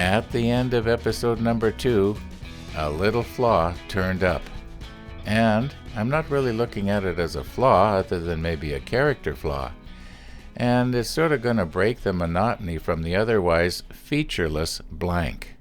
At the end of episode number 2, a little flaw turned up. And I'm not really looking at it as a flaw other than maybe a character flaw. And it's sort of going to break the monotony from the otherwise featureless blank.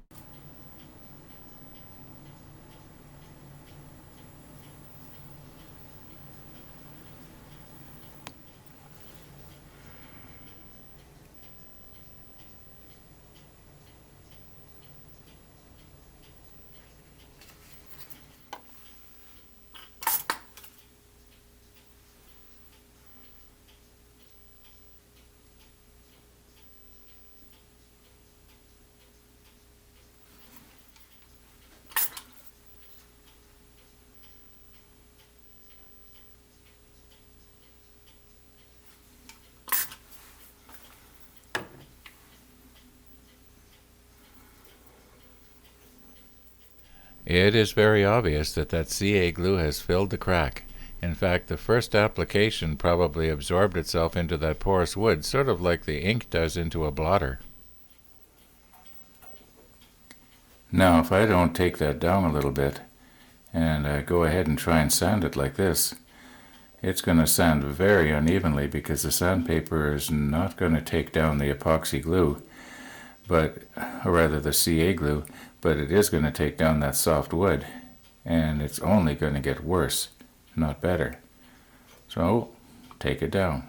It is very obvious that CA glue has filled the crack. In fact, the first application probably absorbed itself into that porous wood, sort of like the ink does into a blotter. Now, if I don't take that down a little bit and go ahead and try and sand it like this, it's going to sand very unevenly because the sandpaper is not going to take down the epoxy glue, or rather the CA glue, but it is going to take down that soft wood, and it's only going to get worse, not better. So, take it down.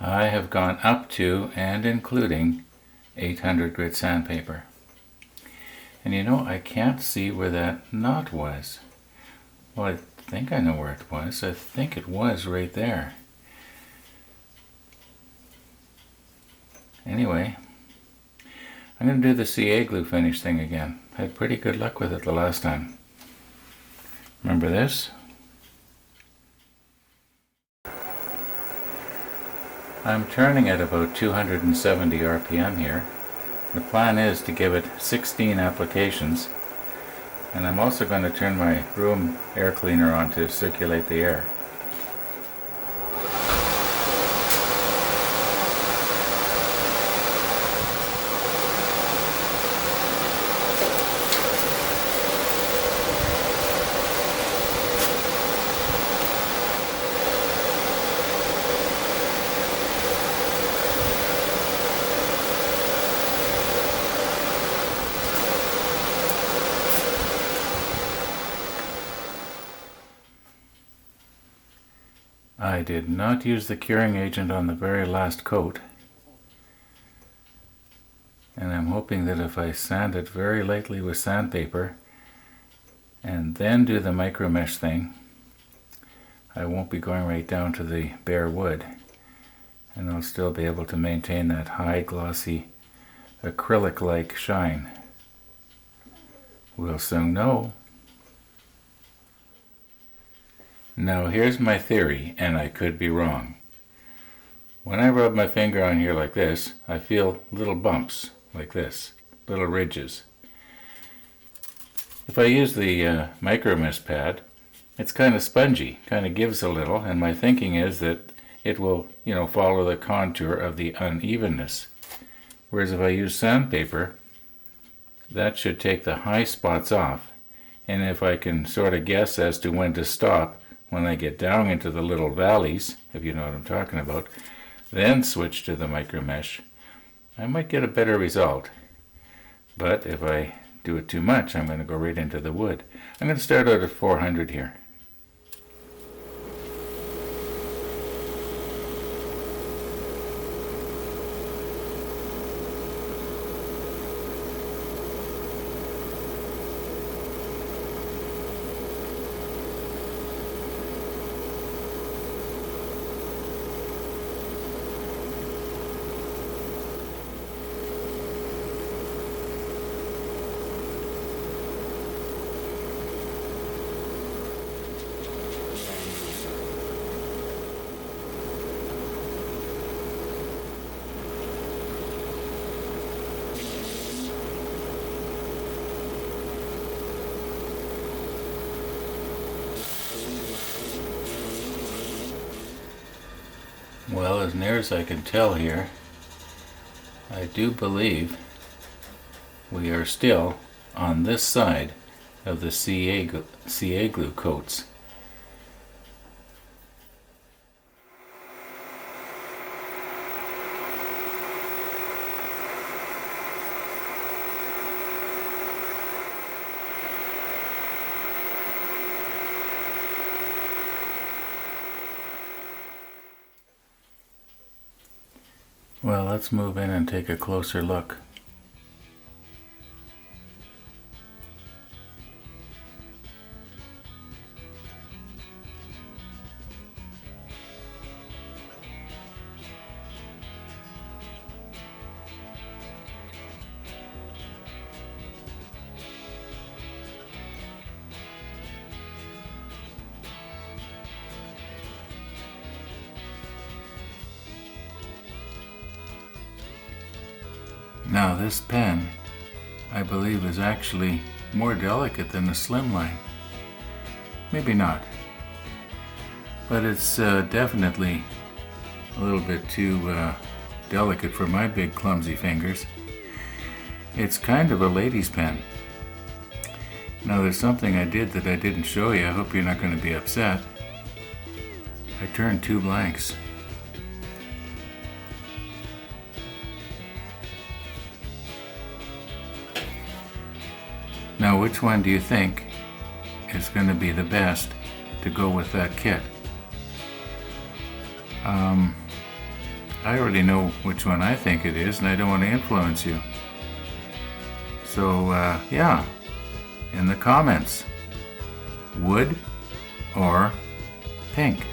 I have gone up to and including 800 grit sandpaper. And you know, I can't see where that knot was. Well, I think I know where it was. I think it was right there. Anyway, I'm going to do the CA glue finish thing again. I had pretty good luck with it the last time. Remember this? I'm turning at about 270 RPM here. The plan is to give it 16 applications, and I'm also going to turn my room air cleaner on to circulate the air. I did not use the curing agent on the very last coat, and I'm hoping that if I sand it very lightly with sandpaper and then do the micro mesh thing, I won't be going right down to the bare wood, and I'll still be able to maintain that high glossy acrylic-like shine. We'll soon know. Now here's my theory, and I could be wrong. When I rub my finger on here like this, I feel little bumps like this, little ridges. If I use the micro mist pad, it's kind of spongy, kind of gives a little, and my thinking is that it will, follow the contour of the unevenness. Whereas if I use sandpaper, that should take the high spots off. And if I can sort of guess as to when to stop, when I get down into the little valleys, if you know what I'm talking about, then switch to the micro mesh, I might get a better result. But if I do it too much, I'm going to go right into the wood. I'm going to start out at 400 here. Well, as near as I can tell here, I do believe we are still on this side of the CA glue coats. Well, let's move in and take a closer look. Now this pen, I believe, is actually more delicate than the Slimline. Maybe not, but it's definitely a little bit too delicate for my big clumsy fingers. It's kind of a lady's pen. Now there's something I did that I didn't show you. I hope you're not going to be upset. I turned 2 blanks. Now, which one do you think is going to be the best to go with that kit? I already know which one I think it is, and I don't want to influence you. So, yeah, in the comments, wood or pink?